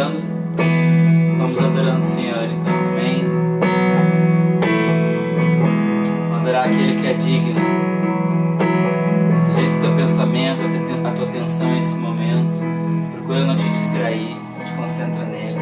adorando. Vamos adorando o Senhor, então, amém? Vamos adorar aquele que é digno. Seja que teu pensamento, a tua atenção nesse momento, procura não te distrair, te concentra nele.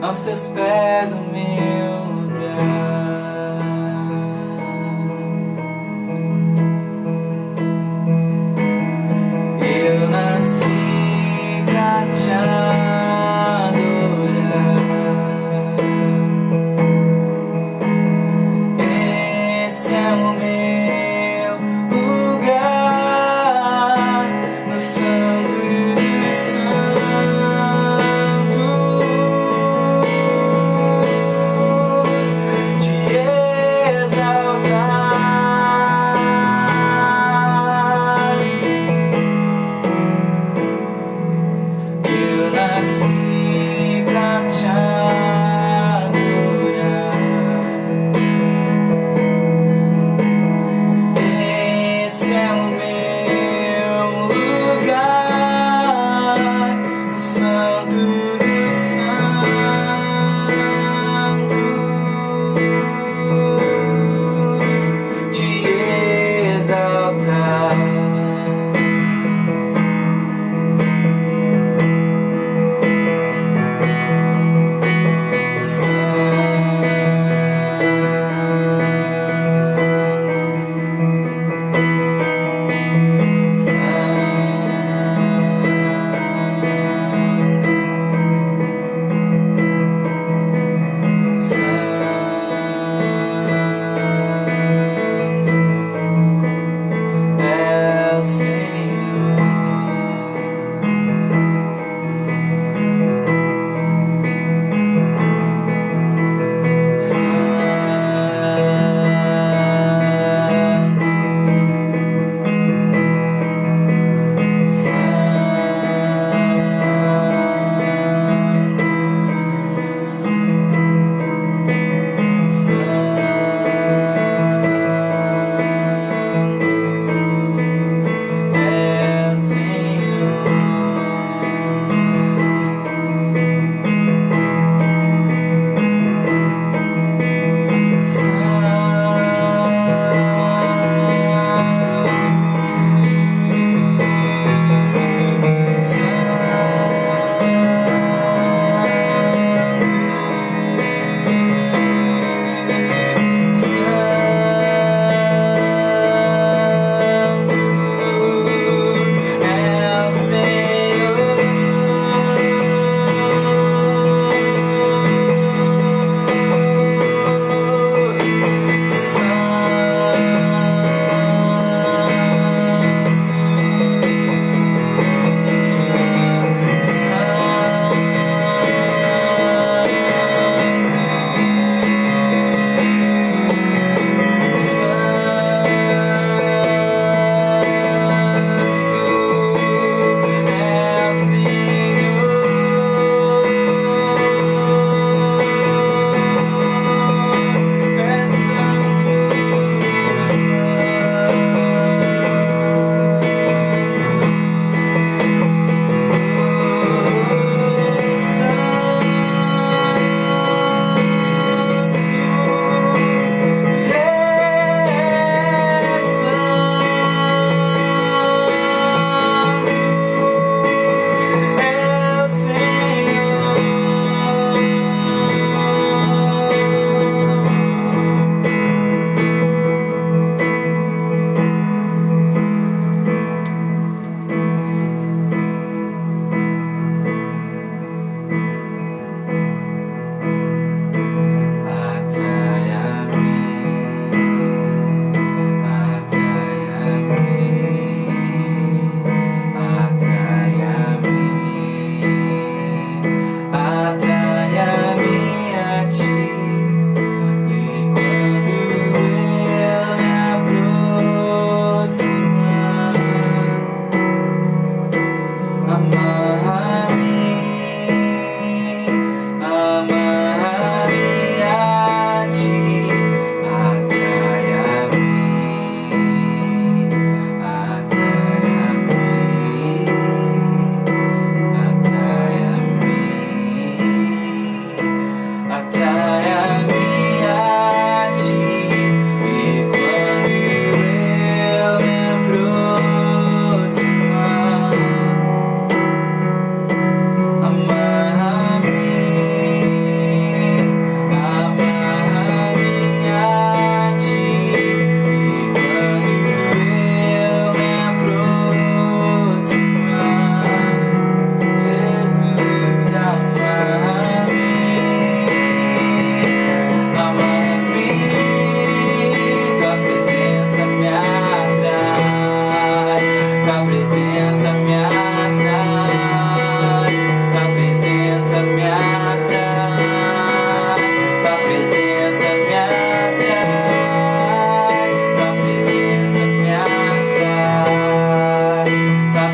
Aos teus pés, o meu lugar. Eu nasci pra te adorar. Esse é o meu lugar, no Santo dos Santos. Te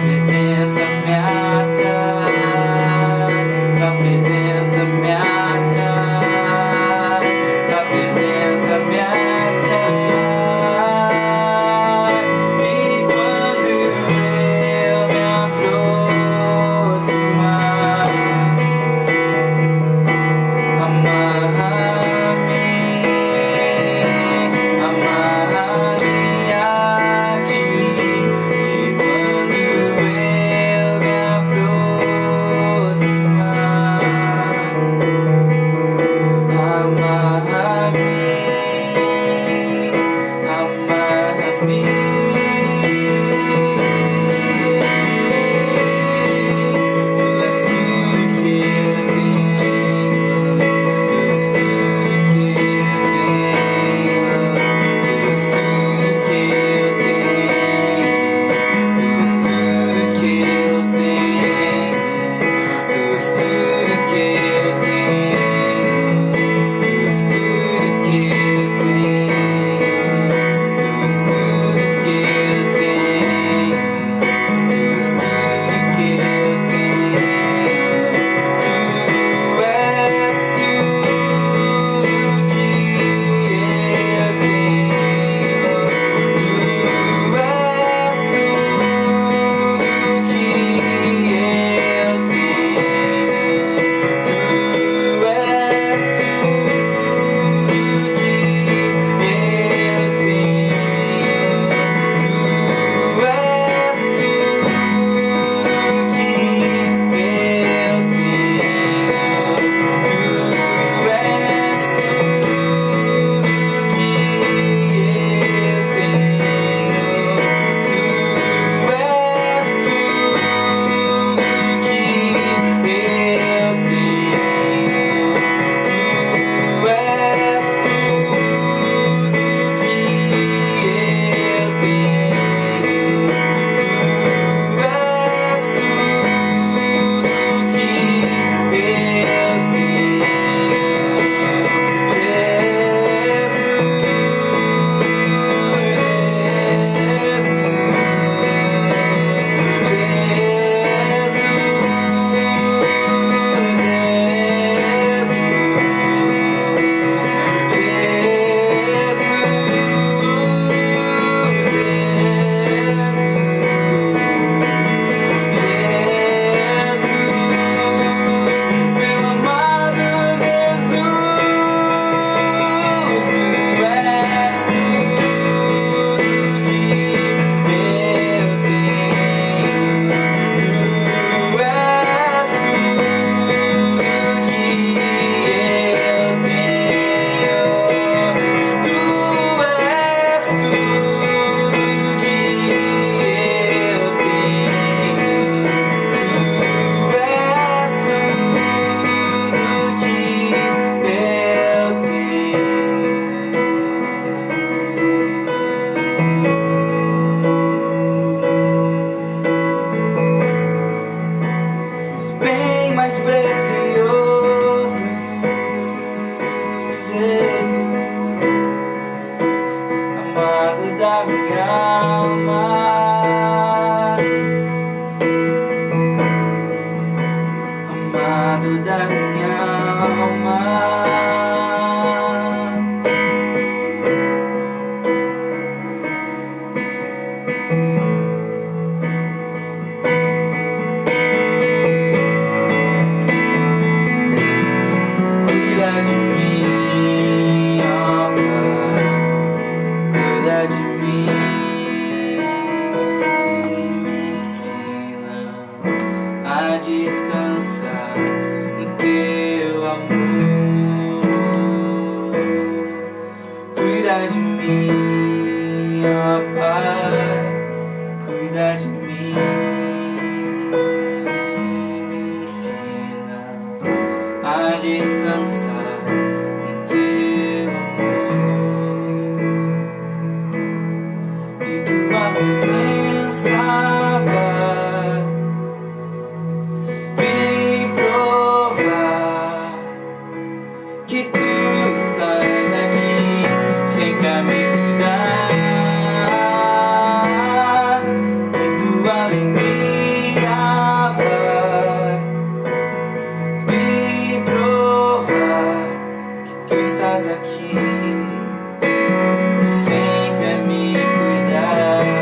presença me atrai, tua presença me atrai, tua presença me atrai. E quando eu me aproximar, amarra-me a ti. E quando eu me aproximar, amarra-me, amarra-me. Tu és tudo que eu tenho, tu és tudo que eu tenho, tu és tudo que eu tenho, tu és tudo que eu tenho, tu és tudo que eu tenho, tu és tudo que eu tenho, tu és tudo que eu tenho, tu és tudo que eu tenho, tu és tudo que eu tenho, tu és tudo que eu tenho, tu és tudo que eu tenho, tu és tudo que eu tenho, tu és tudo que eu tenho, tu és tudo que eu tenho, tu és tudo que eu tenho, tu és tudo que eu tenho, meu amado Jesus, tu és tudo que eu tenho, tu és tudo que eu tenho, tu és tudo que eu tenho, tu és tudo que eu tenho. Mas bem mais precioso, Jesus, amado da minha alma, amado da minha alma. Cuida de mim, ó Pai, cuida de mim, me ensina a descansar no teu amor. Cuida de mim, ó Pai, cuida de mim, me ensina a descansar no teu amor. E tua presença vai me ansiava e provar que tu estás aqui, sempre a me cuidar.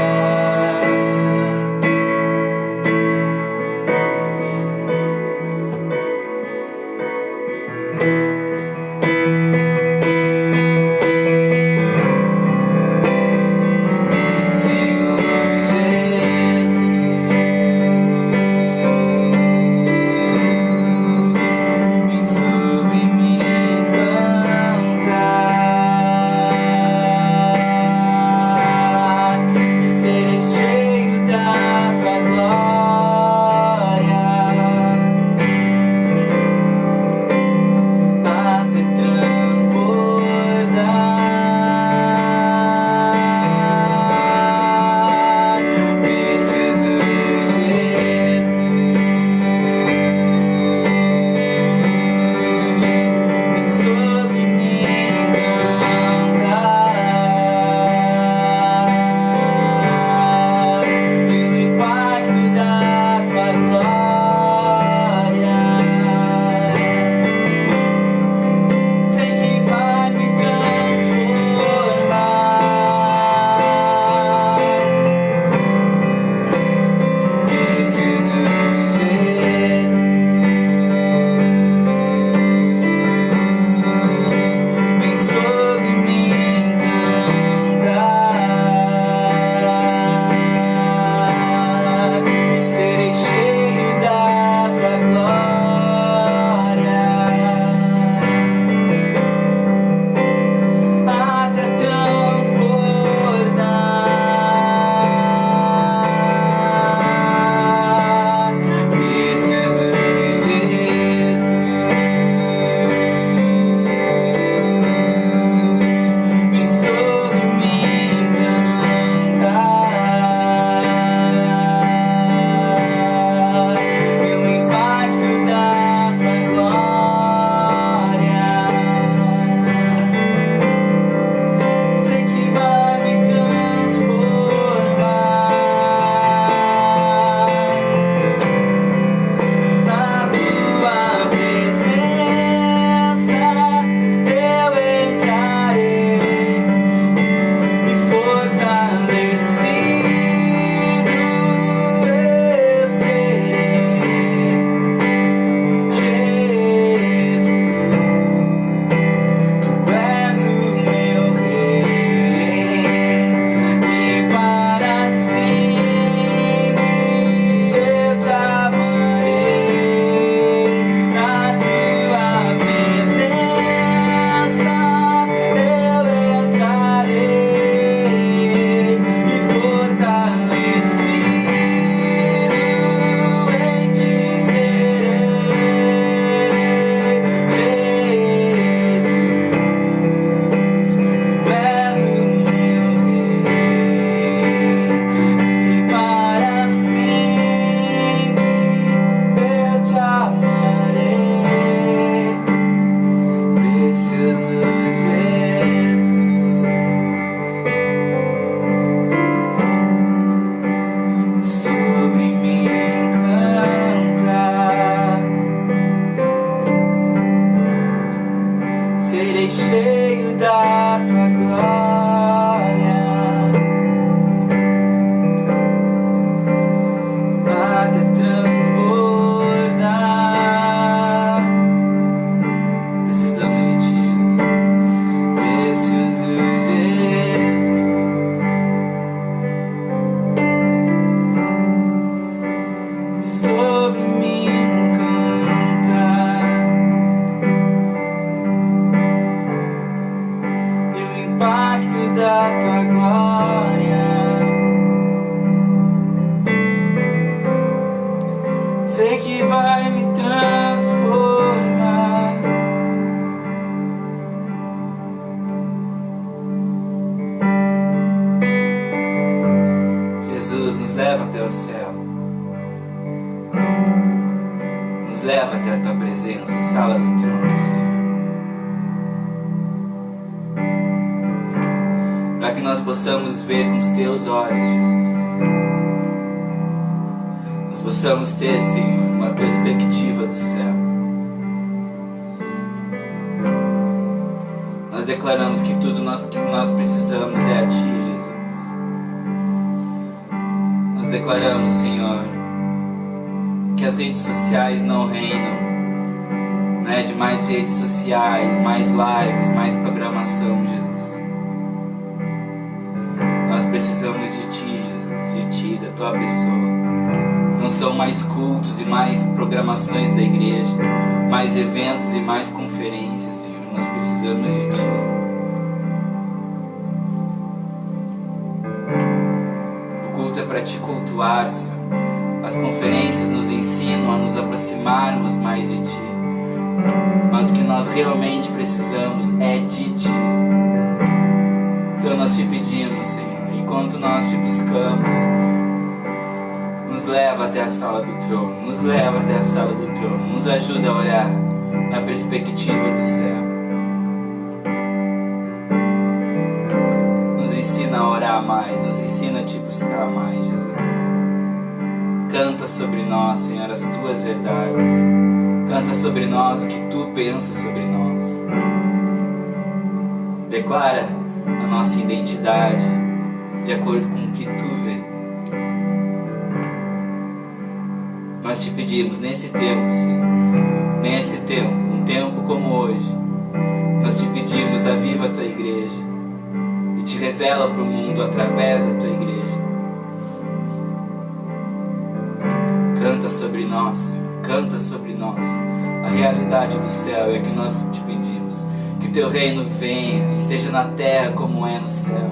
Serei cheio da tua glória, até transbordar. Precisamos de ti, Jesus, precioso Jesus. Sobre mim impacto da tua glória, sei que vai me transformar. Jesus, nos leva até o céu, nos leva até a tua presença, sala do trono, Senhor, para que nós possamos ver com os teus olhos, Jesus. Nos possamos ter, Senhor, uma perspectiva do céu. Nós declaramos que tudo que nós precisamos é a Ti, Jesus. Nós declaramos, Senhor, que as redes sociais não reinam, né, de mais redes sociais, mais lives, mais programação, Jesus. Nós precisamos de Ti, Jesus, de Ti, da Tua pessoa. Não são mais cultos e mais programações da igreja, mais eventos e mais conferências, Senhor. Nós precisamos de Ti. O culto é para Te cultuar, Senhor. As conferências nos ensinam a nos aproximarmos mais de Ti. Mas o que nós realmente precisamos é de Ti. Então nós Te pedimos, Senhor, enquanto nós Te buscamos, nos leva até a sala do trono, nos leva até a sala do trono, nos ajuda a olhar na perspectiva do céu. Nos ensina a orar mais, nos ensina a Te buscar mais, Jesus. Canta sobre nós, Senhor, as Tuas verdades. Canta sobre nós o que Tu pensas sobre nós. Declara a nossa identidade de acordo com o que Tu vê. Nós Te pedimos nesse tempo, Senhor, nesse tempo, um tempo como hoje, nós Te pedimos, aviva a Tua igreja e Te revela para o mundo através da Tua igreja. Canta sobre nós, Senhor. Canta sobre nós. A realidade do céu é que nós Te pedimos. Que o Teu reino venha e seja na terra como é no céu.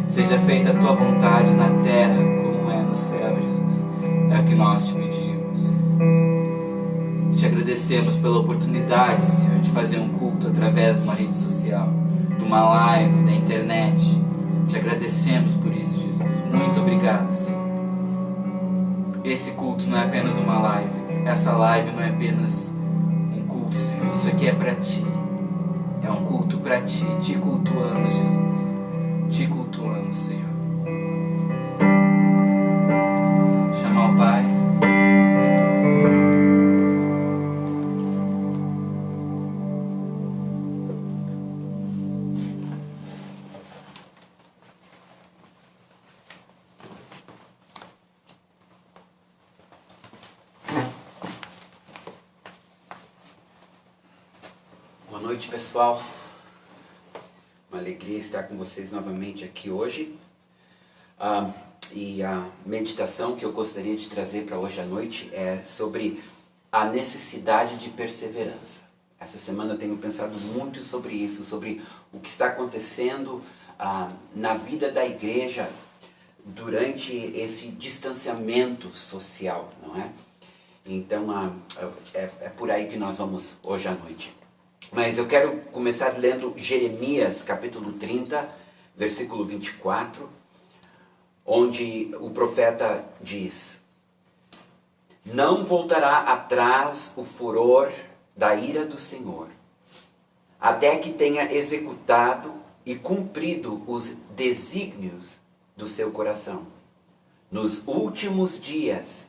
Seja feita a Tua vontade na terra como é no céu, Jesus. É o que nós Te pedimos. Te agradecemos pela oportunidade, Senhor, de fazer um culto através de uma rede social, de uma live, da internet. Te agradecemos por isso, Jesus. Muito obrigado, Senhor. Esse culto não é apenas uma live. Essa live não é apenas um culto, Senhor. Isso aqui é para Ti. É um culto para Ti. Te cultuamos, Jesus. Te cultuamos, Senhor. Chamar o Pai. Boa noite, pessoal. Uma alegria estar com vocês novamente aqui hoje. E a meditação que eu gostaria de trazer para hoje à noite é sobre a necessidade de perseverança. Essa semana eu tenho pensado muito sobre isso, sobre o que está acontecendo na vida da igreja durante esse distanciamento social, não é? Então é por aí que nós vamos hoje à noite. Mas eu quero começar lendo Jeremias, capítulo 30, versículo 24, onde o profeta diz: Não voltará atrás o furor da ira do Senhor, até que tenha executado e cumprido os desígnios do seu coração. Nos últimos dias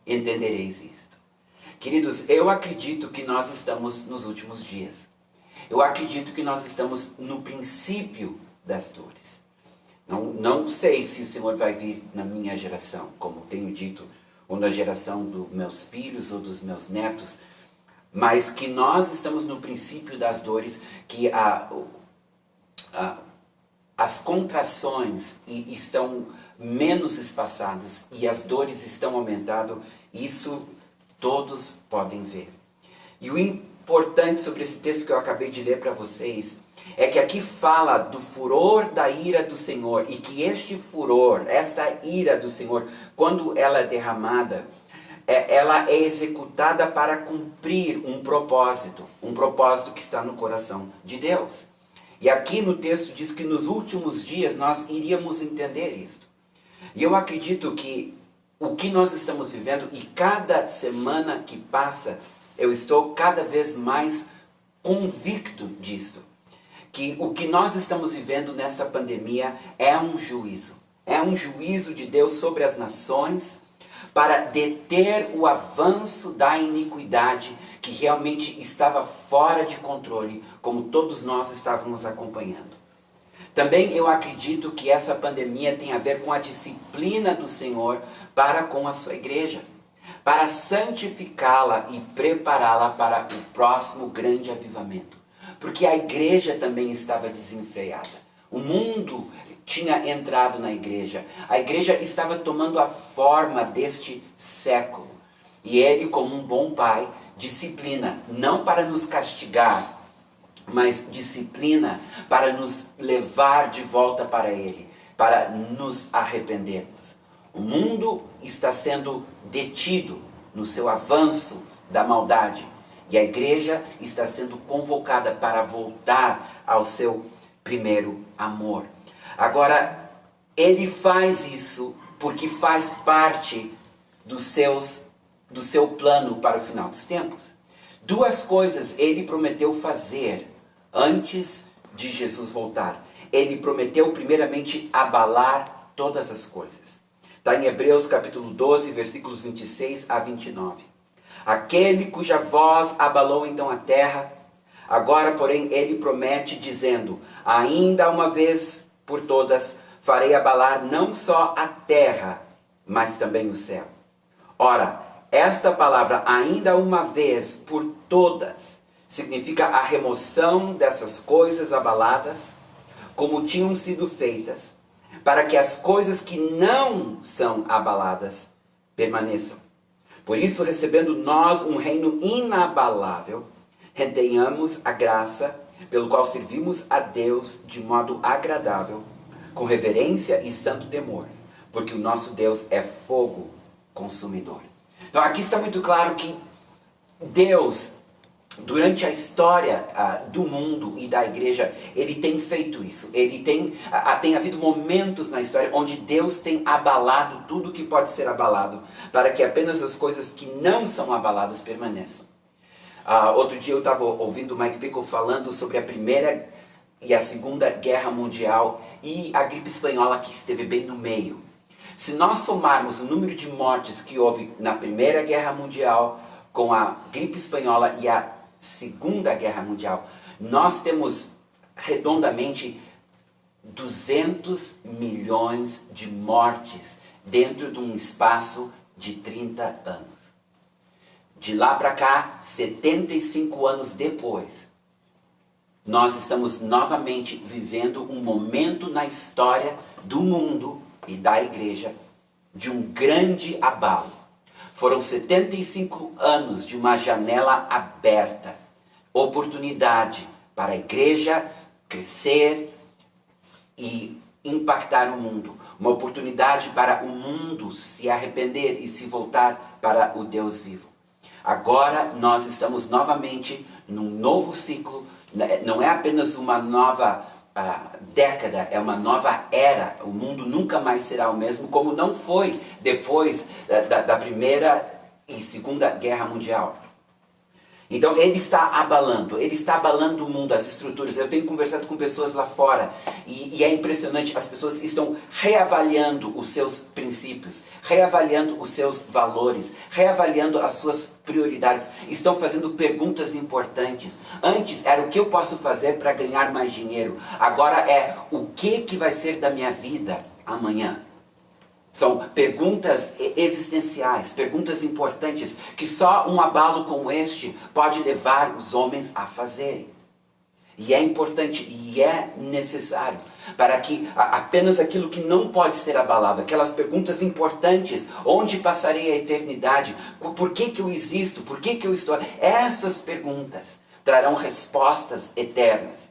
entendereis isto. Queridos, eu acredito que nós estamos nos últimos dias. Eu acredito que nós estamos no princípio das dores. Não sei se o Senhor vai vir na minha geração, como tenho dito, ou na geração dos meus filhos ou dos meus netos, mas que nós estamos no princípio das dores, que as contrações estão menos espaçadas e as dores estão aumentando. Isso todos podem ver. E o importante sobre esse texto que eu acabei de ler para vocês é que aqui fala do furor da ira do Senhor, e que este furor, esta ira do Senhor, quando ela é derramada, ela é executada para cumprir um propósito que está no coração de Deus. E aqui no texto diz que nos últimos dias nós iríamos entender isto. E eu acredito que o que nós estamos vivendo, e cada semana que passa, eu estou cada vez mais convicto disto. Que o que nós estamos vivendo nesta pandemia é um juízo. É um juízo de Deus sobre as nações, para deter o avanço da iniquidade que realmente estava fora de controle, como todos nós estávamos acompanhando. Também eu acredito que essa pandemia tem a ver com a disciplina do Senhor para com a sua igreja, para santificá-la e prepará-la para o próximo grande avivamento. Porque a igreja também estava desenfreada. O mundo tinha entrado na igreja. A igreja estava tomando a forma deste século. E ele, como um bom pai, disciplina, não para nos castigar, mas disciplina para nos levar de volta para ele, para nos arrependermos. O mundo está sendo detido no seu avanço da maldade. E a igreja está sendo convocada para voltar ao seu primeiro amor. Agora, ele faz isso porque faz parte do seu plano para o final dos tempos. Duas coisas ele prometeu fazer antes de Jesus voltar. Ele prometeu primeiramente abalar todas as coisas. Está em Hebreus capítulo 12, versículos 26 a 29. Aquele cuja voz abalou então a terra, agora porém ele promete dizendo, ainda uma vez por todas farei abalar não só a terra, mas também o céu. Ora, esta palavra ainda uma vez por todas significa a remoção dessas coisas abaladas, como tinham sido feitas, para que as coisas que não são abaladas permaneçam. Por isso, recebendo nós um reino inabalável, retenhamos a graça pelo qual servimos a Deus de modo agradável, com reverência e santo temor, porque o nosso Deus é fogo consumidor. Então aqui está muito claro que Deus, durante a história do mundo e da igreja, ele tem feito isso. Tem havido momentos na história onde Deus tem abalado tudo que pode ser abalado, para que apenas as coisas que não são abaladas permaneçam. Outro dia eu estava ouvindo o Mike Bickle falando sobre a Primeira e a Segunda Guerra Mundial e a gripe espanhola que esteve bem no meio. Se nós somarmos o número de mortes que houve na Primeira Guerra Mundial com a gripe espanhola e a Segunda Guerra Mundial, nós temos redondamente 200 milhões de mortes dentro de um espaço de 30 anos. De lá para cá, 75 anos depois, nós estamos novamente vivendo um momento na história do mundo e da igreja de um grande abalo. Foram 75 anos de uma janela aberta, oportunidade para a igreja crescer e impactar o mundo. Uma oportunidade para o mundo se arrepender e se voltar para o Deus vivo. Agora nós estamos novamente num novo ciclo, não é apenas uma nova década, é uma nova era. O mundo nunca mais será o mesmo, como não foi depois da Primeira e Segunda Guerra Mundial. Então ele está abalando o mundo, as estruturas. Eu tenho conversado com pessoas lá fora e é impressionante, as pessoas estão reavaliando os seus princípios, reavaliando os seus valores, reavaliando as suas prioridades, estão fazendo perguntas importantes. Antes era o que eu posso fazer para ganhar mais dinheiro, agora é o que vai ser da minha vida amanhã. São perguntas existenciais, perguntas importantes, que só um abalo como este pode levar os homens a fazerem. E é importante e é necessário para que apenas aquilo que não pode ser abalado, aquelas perguntas importantes, onde passarei a eternidade, por que eu existo, por que eu estou, essas perguntas trarão respostas eternas.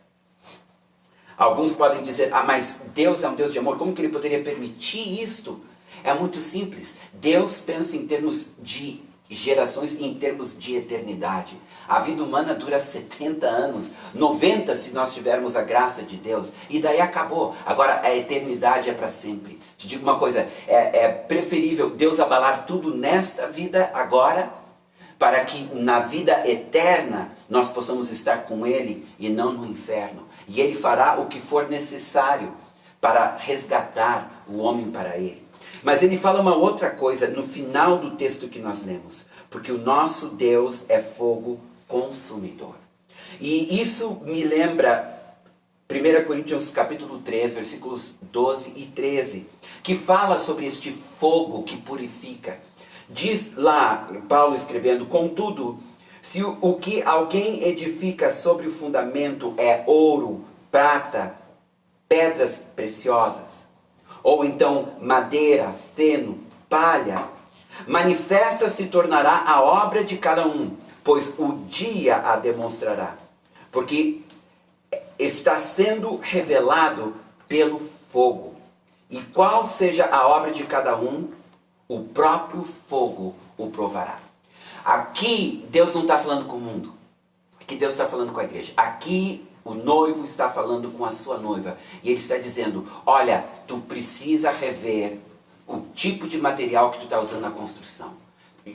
Alguns podem dizer, mas Deus é um Deus de amor, como que Ele poderia permitir isto? É muito simples. Deus pensa em termos de gerações e em termos de eternidade. A vida humana dura 70 anos, 90 se nós tivermos a graça de Deus, e daí acabou. Agora a eternidade é para sempre. Te digo uma coisa, é preferível Deus abalar tudo nesta vida agora, para que na vida eterna nós possamos estar com Ele e não no inferno. E Ele fará o que for necessário para resgatar o homem para Ele. Mas ele fala uma outra coisa no final do texto que nós lemos. Porque o nosso Deus é fogo consumidor. E isso me lembra 1 Coríntios capítulo 3, versículos 12 e 13, que fala sobre este fogo que purifica. Diz lá, Paulo escrevendo, contudo, se o que alguém edifica sobre o fundamento é ouro, prata, pedras preciosas, ou então madeira, feno, palha, manifesta se tornará a obra de cada um, pois o dia a demonstrará, porque está sendo revelado pelo fogo. E qual seja a obra de cada um, o próprio fogo o provará. Aqui Deus não está falando com o mundo. Aqui Deus está falando com a igreja. Aqui o noivo está falando com a sua noiva. E ele está dizendo, olha, tu precisa rever o tipo de material que tu está usando na construção.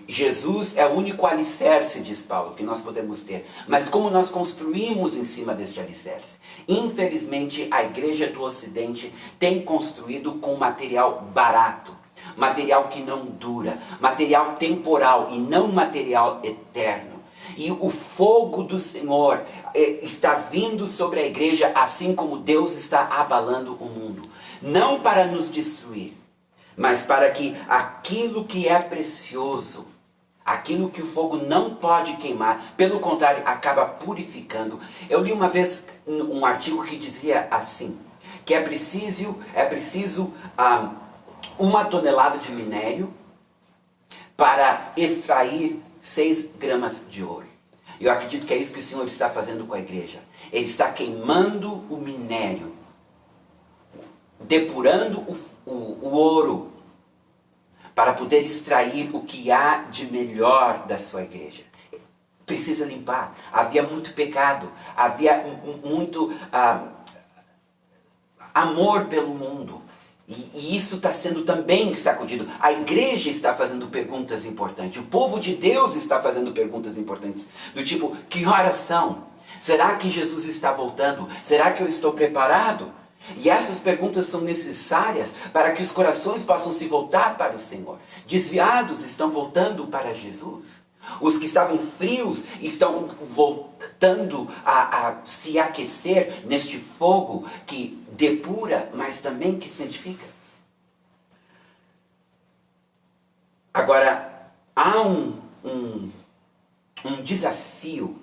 Jesus é o único alicerce, diz Paulo, que nós podemos ter. Mas como nós construímos em cima deste alicerce? Infelizmente, a igreja do Ocidente tem construído com material barato. Material que não dura. Material temporal e não material eterno. E o fogo do Senhor está vindo sobre a igreja, assim como Deus está abalando o mundo. Não para nos destruir, mas para que aquilo que é precioso, aquilo que o fogo não pode queimar, pelo contrário, acaba purificando. Eu li uma vez um artigo que dizia assim, que é preciso 1 tonelada de minério para extrair 6 gramas de ouro. Eu acredito que é isso que o Senhor está fazendo com a igreja. Ele está queimando o minério, depurando o ouro, para poder extrair o que há de melhor da sua igreja. Precisa limpar. Havia muito pecado, havia muito amor pelo mundo. E isso está sendo também sacudido. A igreja está fazendo perguntas importantes. O povo de Deus está fazendo perguntas importantes. Do tipo, que horas são? Será que Jesus está voltando? Será que eu estou preparado? E essas perguntas são necessárias para que os corações possam se voltar para o Senhor. Desviados estão voltando para Jesus. Os que estavam frios estão voltando a se aquecer neste fogo que depura, mas também que santifica. Agora, há um desafio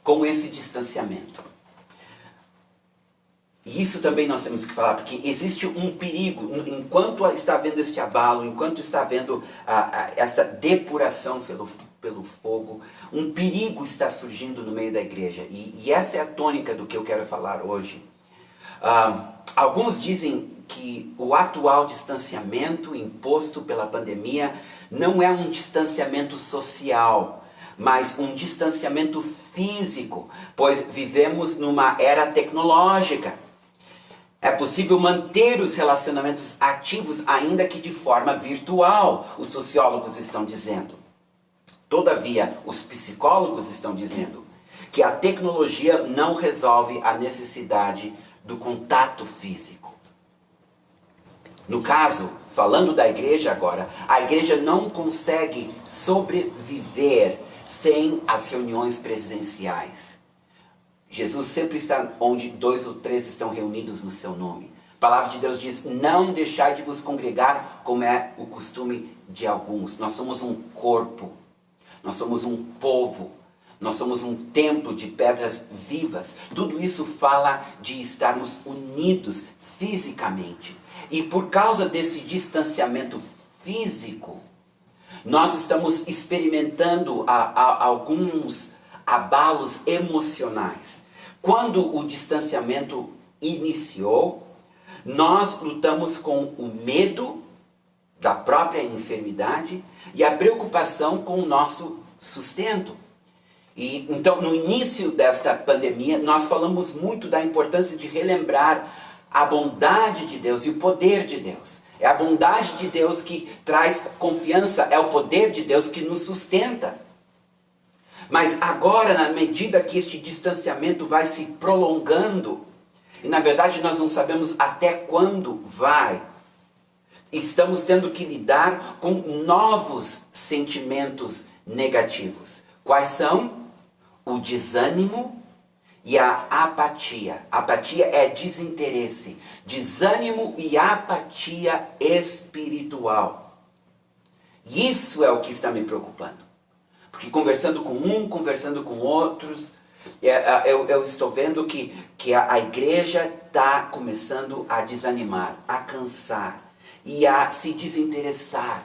com esse distanciamento. E isso também nós temos que falar, porque existe um perigo, enquanto está havendo este abalo, enquanto está havendo essa depuração pelo fogo, um perigo está surgindo no meio da igreja. E essa é a tônica do que eu quero falar hoje. Alguns dizem que o atual distanciamento imposto pela pandemia não é um distanciamento social, mas um distanciamento físico, pois vivemos numa era tecnológica. É possível manter os relacionamentos ativos, ainda que de forma virtual, os sociólogos estão dizendo. Todavia, os psicólogos estão dizendo que a tecnologia não resolve a necessidade do contato físico. No caso, falando da igreja agora, a igreja não consegue sobreviver sem as reuniões presenciais. Jesus sempre está onde 2 ou 3 estão reunidos no seu nome. A palavra de Deus diz, não deixai de vos congregar, como é o costume de alguns. Nós somos um corpo, nós somos um povo, nós somos um templo de pedras vivas. Tudo isso fala de estarmos unidos fisicamente. E por causa desse distanciamento físico, nós estamos experimentando alguns abalos emocionais. Quando o distanciamento iniciou, nós lutamos com o medo da própria enfermidade e a preocupação com o nosso sustento. E então, no início desta pandemia, nós falamos muito da importância de relembrar a bondade de Deus e o poder de Deus. É a bondade de Deus que traz confiança, é o poder de Deus que nos sustenta. Mas agora, na medida que este distanciamento vai se prolongando, e na verdade nós não sabemos até quando vai, estamos tendo que lidar com novos sentimentos negativos. Quais são? O desânimo e a apatia. Apatia é desinteresse. Desânimo e apatia espiritual. Isso é o que está me preocupando. Porque conversando com um, conversando com outros, eu estou vendo que a igreja está começando a desanimar, a cansar e a se desinteressar.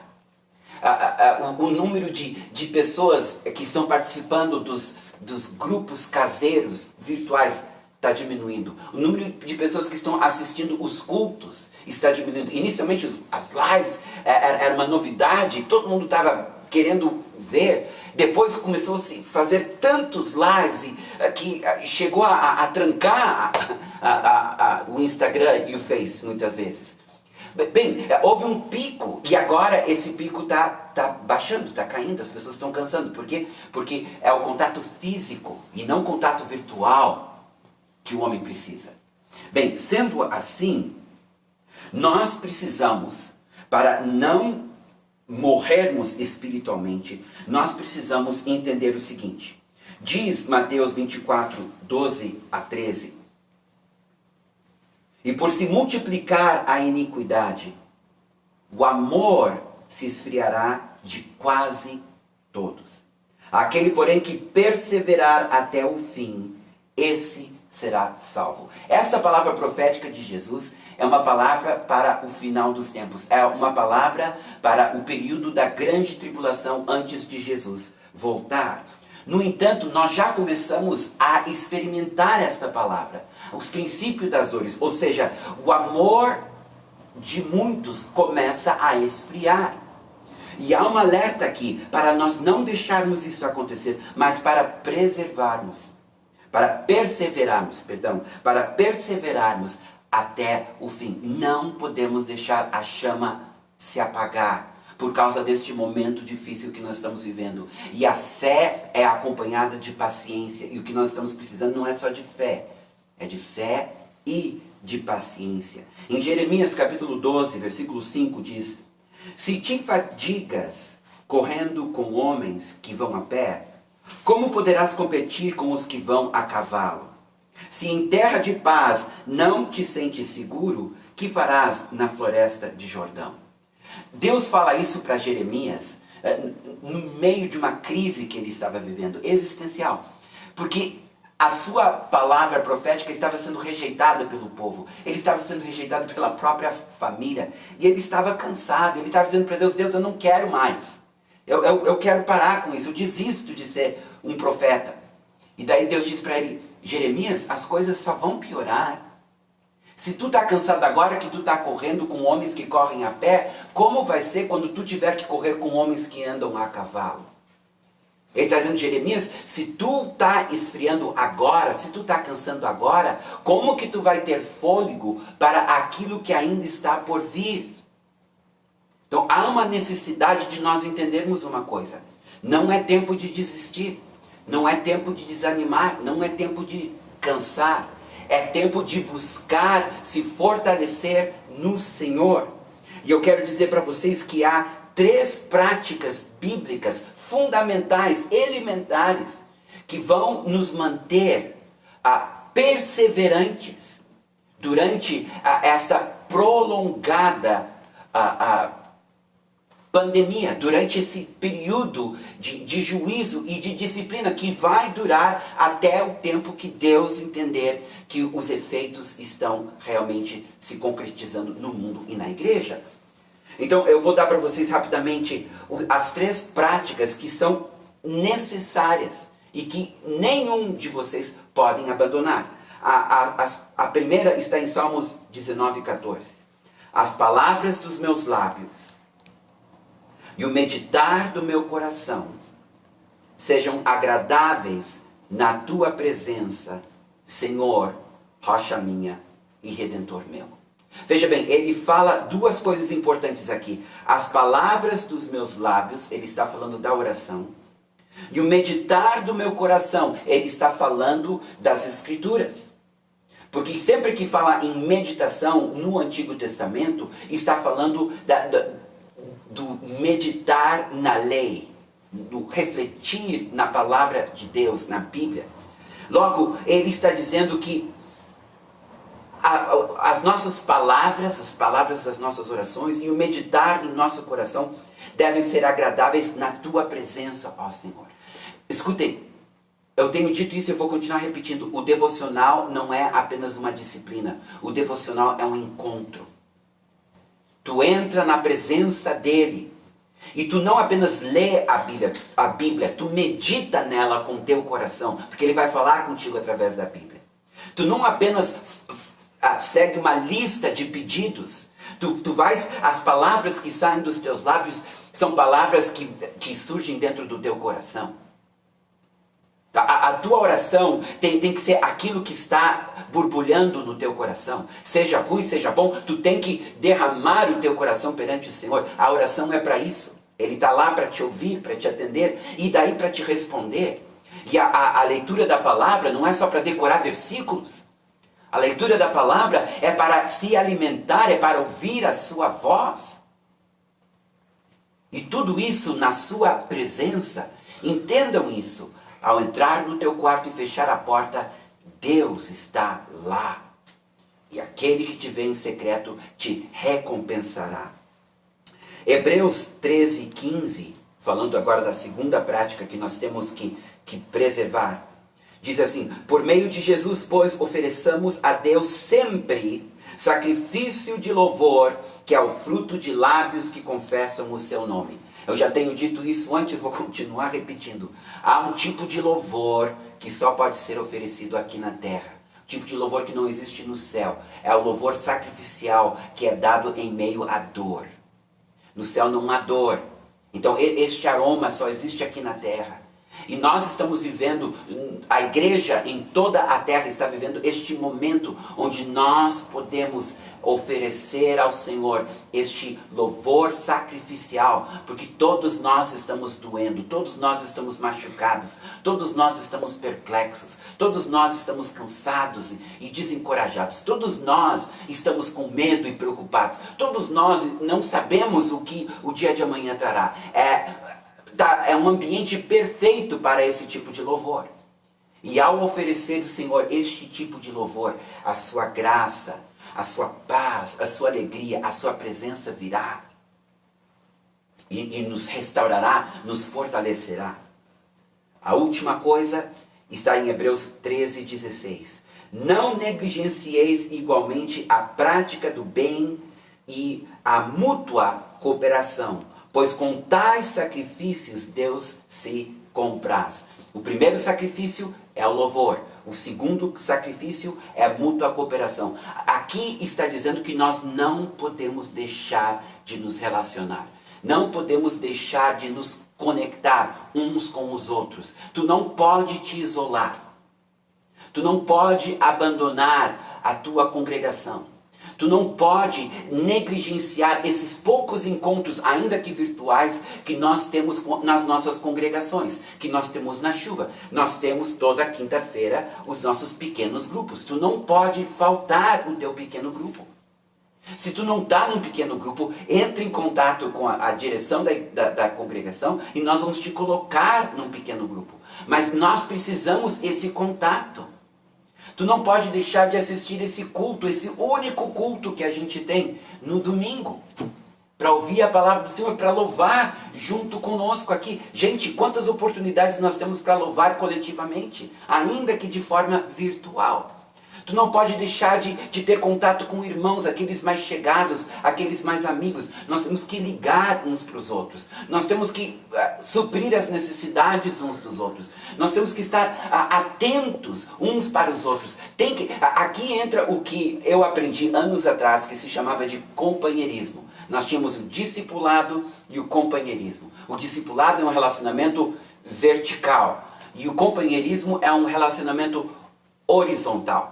O número de pessoas que estão participando dos grupos caseiros virtuais está diminuindo. O número de pessoas que estão assistindo os cultos está diminuindo. Inicialmente as lives era uma novidade, todo mundo estava querendo ver. Depois começou a se fazer tantos lives que chegou a trancar o Instagram e o Face muitas vezes. Bem, houve um pico e agora esse pico está baixando, está caindo, as pessoas estão cansando. Por quê? Porque é o contato físico e não o contato virtual que o homem precisa. Bem, sendo assim, nós precisamos, para não morrermos espiritualmente, nós precisamos entender o seguinte. Diz Mateus 24, 12 a 13. E por se multiplicar a iniquidade, o amor se esfriará de quase todos. Aquele, porém, que perseverar até o fim, esse será salvo. Esta palavra profética de Jesus é uma palavra para o final dos tempos. É uma palavra para o período da grande tribulação antes de Jesus voltar. No entanto, nós já começamos a experimentar esta palavra, os princípios das dores, ou seja, o amor de muitos começa a esfriar. E há um alerta aqui para nós não deixarmos isso acontecer, mas para perseverarmos até o fim. Não podemos deixar a chama se apagar por causa deste momento difícil que nós estamos vivendo. E a fé é acompanhada de paciência. E o que nós estamos precisando não é só de fé. É de fé e de paciência. Em Jeremias capítulo 12, versículo 5 diz: se te fadigas correndo com homens que vão a pé, como poderás competir com os que vão a cavalo? Se em terra de paz não te sentes seguro, que farás na floresta de Jordão? Deus fala isso para Jeremias no meio de uma crise que ele estava vivendo, existencial. Porque a sua palavra profética estava sendo rejeitada pelo povo. Ele estava sendo rejeitado pela própria família. E ele estava cansado. Ele estava dizendo para Deus: Deus, eu não quero mais. Eu quero parar com isso. Eu desisto de ser um profeta. E daí Deus diz para ele: Jeremias, as coisas só vão piorar. Se tu está cansado agora que tu está correndo com homens que correm a pé, como vai ser quando tu tiver que correr com homens que andam a cavalo? Ele está dizendo: Jeremias, se tu está esfriando agora, se tu está cansando agora, como que tu vai ter fôlego para aquilo que ainda está por vir? Então há uma necessidade de nós entendermos uma coisa. Não é tempo de desistir. Não é tempo de desanimar. Não é tempo de cansar. É tempo de buscar se fortalecer no Senhor. E eu quero dizer para vocês que há 3 práticas bíblicas fundamentais, elementares, que vão nos manter perseverantes durante esta prolongada pandemia, durante esse período de juízo e de disciplina que vai durar até o tempo que Deus entender que os efeitos estão realmente se concretizando no mundo e na igreja. Então eu vou dar para vocês rapidamente as 3 práticas que são necessárias e que nenhum de vocês podem abandonar. A primeira está em Salmos 19:14. As palavras dos meus lábios e o meditar do meu coração sejam agradáveis na tua presença, Senhor, rocha minha e redentor meu. Veja bem, ele fala 2 coisas importantes aqui. As palavras dos meus lábios, ele está falando da oração. E o meditar do meu coração, ele está falando das Escrituras. Porque sempre que fala em meditação no Antigo Testamento, está falando do meditar na lei, do refletir na palavra de Deus, na Bíblia. Logo, ele está dizendo que as nossas palavras, as palavras das nossas orações e o meditar do nosso coração devem ser agradáveis na tua presença, ó Senhor. Escutem, eu tenho dito isso e eu vou continuar repetindo. O devocional não é apenas uma disciplina. O devocional é um encontro. Tu entra na presença dele. E tu não apenas lê a Bíblia, tu medita nela com teu coração. Porque ele vai falar contigo através da Bíblia. Tu não apenas segue uma lista de pedidos. As palavras que saem dos teus lábios são palavras que surgem dentro do teu coração. A tua oração tem que ser aquilo que está borbulhando no teu coração. Seja ruim, seja bom, tu tem que derramar o teu coração perante o Senhor. A oração é para isso. Ele está lá para te ouvir, para te atender e daí para te responder. E a leitura da palavra não é só para decorar versículos. A leitura da palavra é para se alimentar, é para ouvir a sua voz. E tudo isso na sua presença. Entendam isso. Ao entrar no teu quarto e fechar a porta, Deus está lá. E aquele que te vê em secreto te recompensará. Hebreus 13:15, falando agora da segunda prática que nós temos que preservar. Diz assim: por meio de Jesus, pois, ofereçamos a Deus sempre sacrifício de louvor, que é o fruto de lábios que confessam o seu nome. Eu já tenho dito isso antes, vou continuar repetindo. Há um tipo de louvor que só pode ser oferecido aqui na terra. Um tipo de louvor que não existe no céu. É o louvor sacrificial que é dado em meio à dor. No céu não há dor. Então este aroma só existe aqui na terra. E nós estamos vivendo, a igreja em toda a terra está vivendo este momento onde nós podemos oferecer ao Senhor este louvor sacrificial, porque todos nós estamos doendo, todos nós estamos machucados, todos nós estamos perplexos, todos nós estamos cansados e desencorajados, todos nós estamos com medo e preocupados, todos nós não sabemos o que o dia de amanhã trará. É um ambiente perfeito para esse tipo de louvor. E ao oferecer ao Senhor este tipo de louvor, a sua graça, a sua paz, a sua alegria, a sua presença virá. E nos restaurará, nos fortalecerá. A última coisa está em Hebreus 13:16. Não negligencieis igualmente a prática do bem e a mútua cooperação, pois com tais sacrifícios Deus se compraz. O primeiro sacrifício é o louvor. O segundo sacrifício é a mútua cooperação. Aqui está dizendo que nós não podemos deixar de nos relacionar. Não podemos deixar de nos conectar uns com os outros. Tu não pode te isolar. Tu não pode abandonar a tua congregação. Tu não pode negligenciar esses poucos encontros, ainda que virtuais, que nós temos nas nossas congregações, que nós temos na chuva. Nós temos toda quinta-feira os nossos pequenos grupos. Tu não pode faltar o teu pequeno grupo. Se tu não está num pequeno grupo, entre em contato com a direção da congregação e nós vamos te colocar num pequeno grupo. Mas nós precisamos esse contato. Tu não pode deixar de assistir esse culto, esse único culto que a gente tem no domingo, para ouvir a palavra do Senhor, para louvar junto conosco aqui. Gente, quantas oportunidades nós temos para louvar coletivamente, ainda que de forma virtual. Tu não pode deixar de ter contato com irmãos, aqueles mais chegados, aqueles mais amigos. Nós temos que ligar uns para os outros. Nós temos que suprir as necessidades uns dos outros. Nós temos que estar atentos uns para os outros. Aqui entra o que eu aprendi anos atrás, que se chamava de companheirismo. Nós tínhamos o discipulado e o companheirismo. O discipulado é um relacionamento vertical. E o companheirismo é um relacionamento horizontal.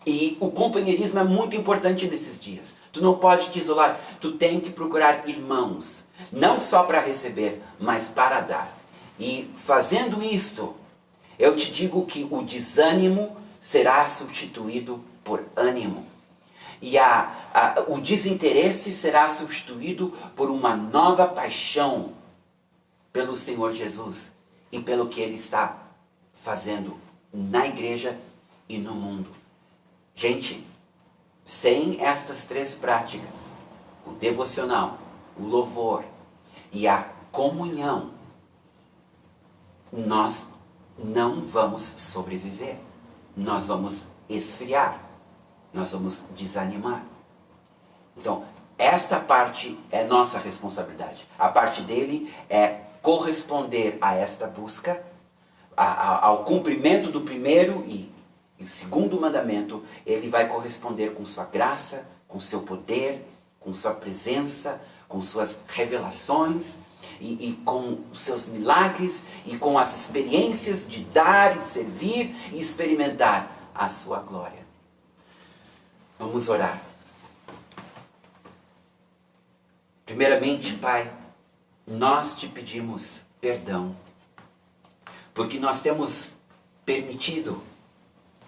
E o companheirismo é muito importante nesses dias. Tu não pode te isolar. Tu tem que procurar irmãos. Não só para receber, mas para dar. E fazendo isto, eu te digo que o desânimo será substituído por ânimo. E o desinteresse será substituído por uma nova paixão pelo Senhor Jesus e pelo que Ele está fazendo na igreja e no mundo. Gente, sem estas três práticas, o devocional, o louvor e a comunhão, nós não vamos sobreviver. Nós vamos esfriar. Nós vamos desanimar. Então, esta parte é nossa responsabilidade. A parte dele é corresponder a esta busca, ao cumprimento do primeiro e o segundo mandamento. Ele vai corresponder com sua graça, com seu poder, com sua presença, com suas revelações e com os seus milagres e com as experiências de dar e servir e experimentar a sua glória. Vamos orar. Primeiramente, Pai, nós te pedimos perdão, porque nós temos permitido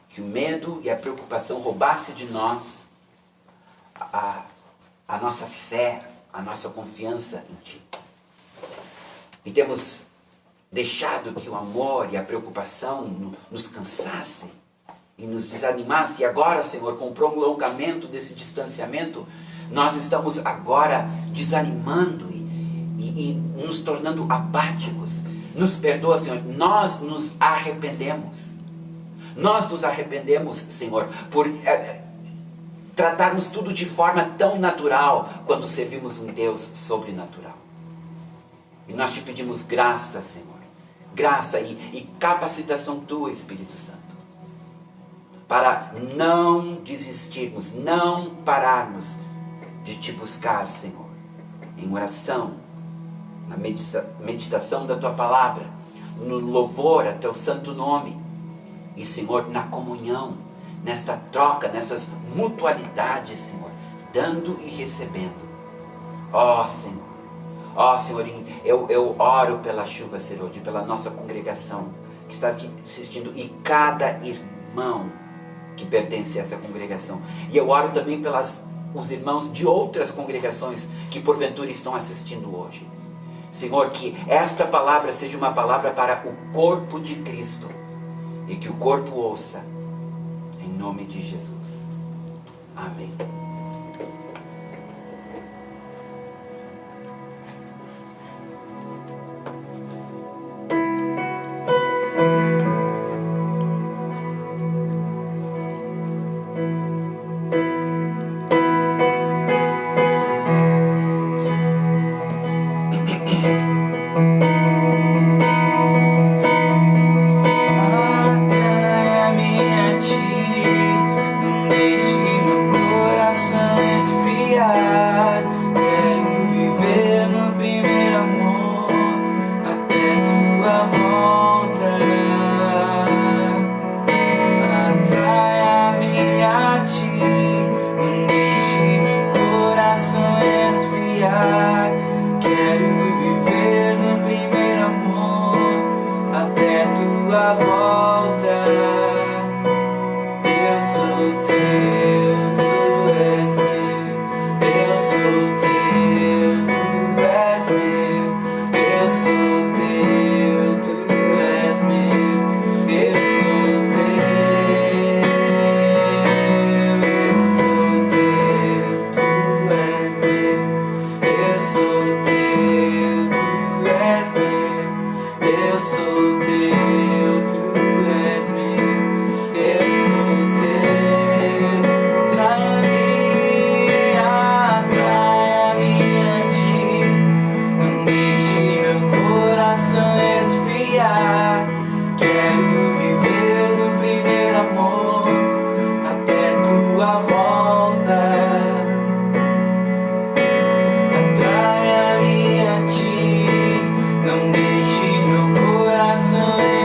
que o medo e a preocupação roubasse de nós a nossa fé, a nossa confiança em Ti. E temos deixado que o amor e a preocupação nos cansassem e nos desanimasse. E agora, Senhor, com o prolongamento desse distanciamento, nós estamos agora desanimando e nos tornando apáticos. Nos perdoa, Senhor. Nós nos arrependemos. Nós nos arrependemos, Senhor, por tratarmos tudo de forma tão natural quando servimos um Deus sobrenatural. E nós te pedimos graça, Senhor. Graça e capacitação Tua, Espírito Santo, para não desistirmos, não pararmos de Te buscar, Senhor, em oração, na meditação da Tua palavra, no louvor a Teu santo nome, e, Senhor, na comunhão, nesta troca, nessas mutualidades, Senhor, dando e recebendo. Ó Senhor, eu oro pela Chuva Serode, pela nossa congregação que está aqui assistindo e cada irmão que pertence a essa congregação. E eu oro também pelos irmãos de outras congregações que porventura estão assistindo hoje. Senhor, que esta palavra seja uma palavra para o corpo de Cristo e que o corpo ouça, em nome de Jesus. Amém. Atrai-me a Ti, não deixe meu coração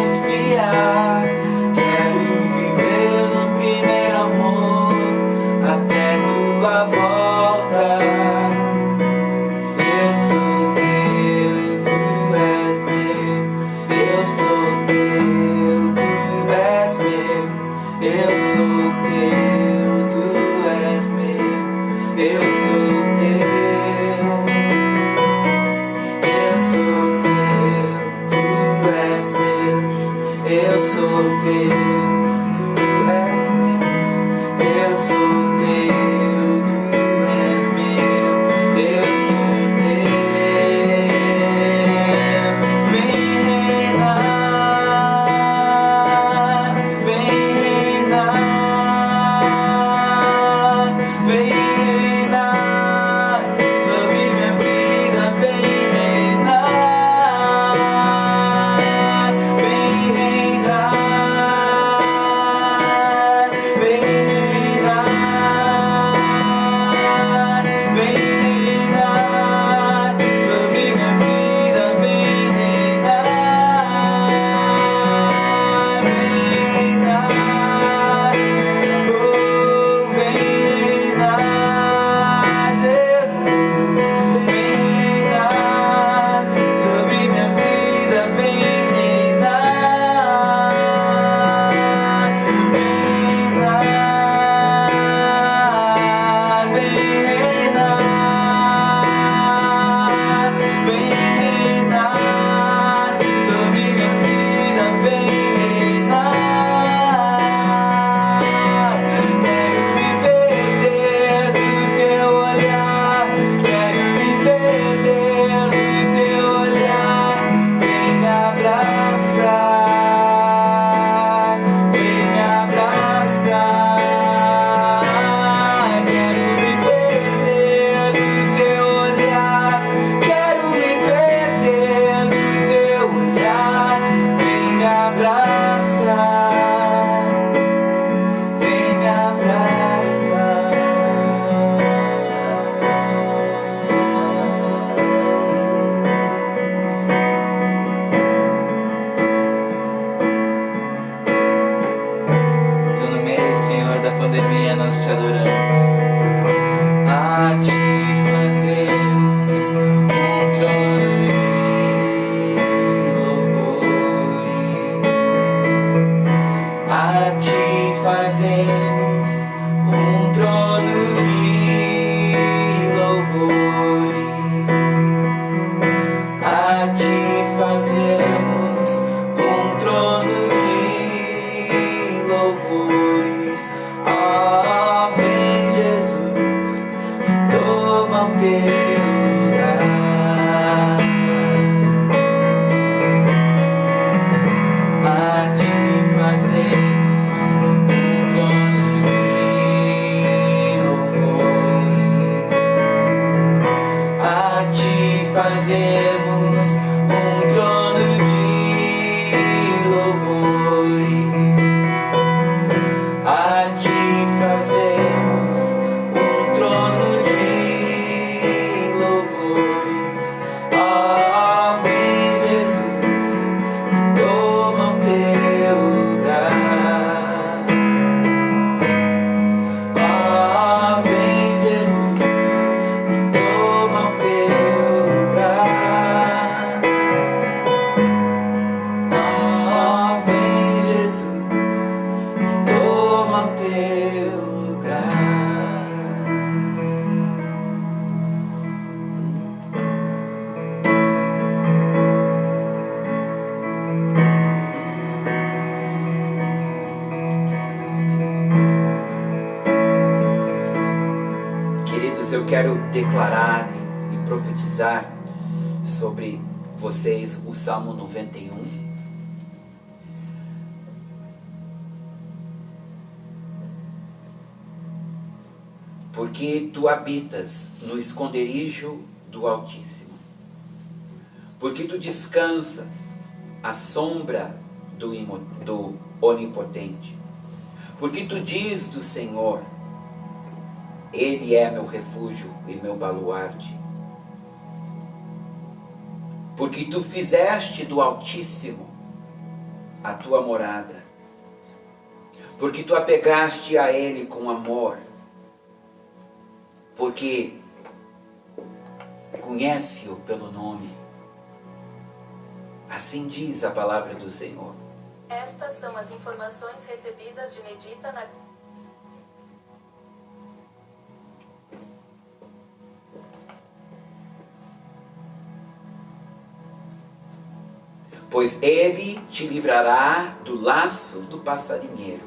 Eu quero declarar e profetizar sobre vocês o Salmo 91. Porque tu habitas no esconderijo do Altíssimo, porque tu descansas à sombra do Onipotente, porque tu diz do Senhor: Ele é meu refúgio e meu baluarte. Porque tu fizeste do Altíssimo a tua morada. Porque tu apegaste a Ele com amor. Porque conhece-o pelo nome. Assim diz a palavra do Senhor. Estas são as informações recebidas de Medita na... pois ele te livrará do laço do passarinheiro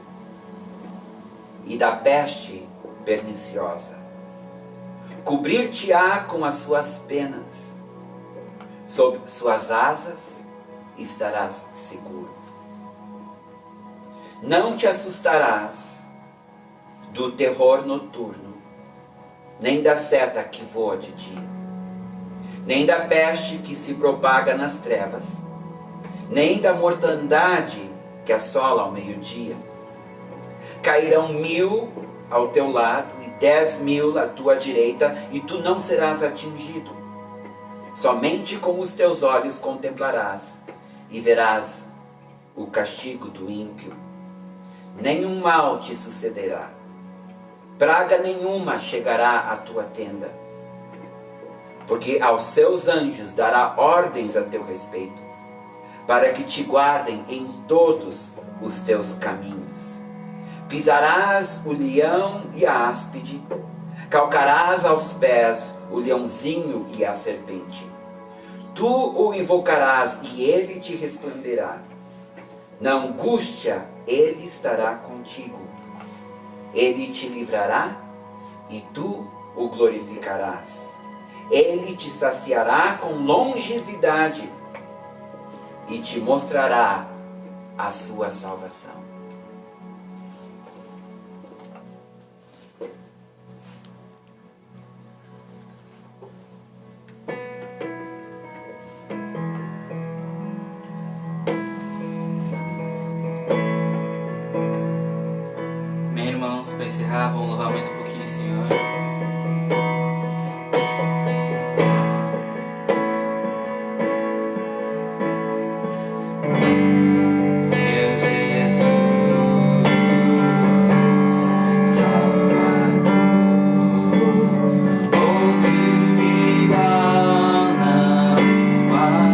e da peste perniciosa. Cobrir-te-á com as suas penas, sob suas asas estarás seguro. Não te assustarás do terror noturno, nem da seta que voa de dia, nem da peste que se propaga nas trevas, nem da mortandade que assola ao meio-dia. Cairão 1000 ao teu lado e 10.000 à tua direita, e tu não serás atingido. Somente com os teus olhos contemplarás e verás o castigo do ímpio. Nenhum mal te sucederá, praga nenhuma chegará à tua tenda, porque aos seus anjos dará ordens a teu respeito, para que te guardem em todos os teus caminhos. Pisarás o leão e a áspide, calcarás aos pés o leãozinho e a serpente. Tu o invocarás e ele te responderá. Na angústia ele estará contigo. Ele te livrará e tu o glorificarás. Ele te saciará com longevidade e te mostrará a sua salvação. Bem, irmãos, para encerrar, vamos louvar mais um pouquinho o Senhor. Meu Jesus, Salvador, outro igual não há.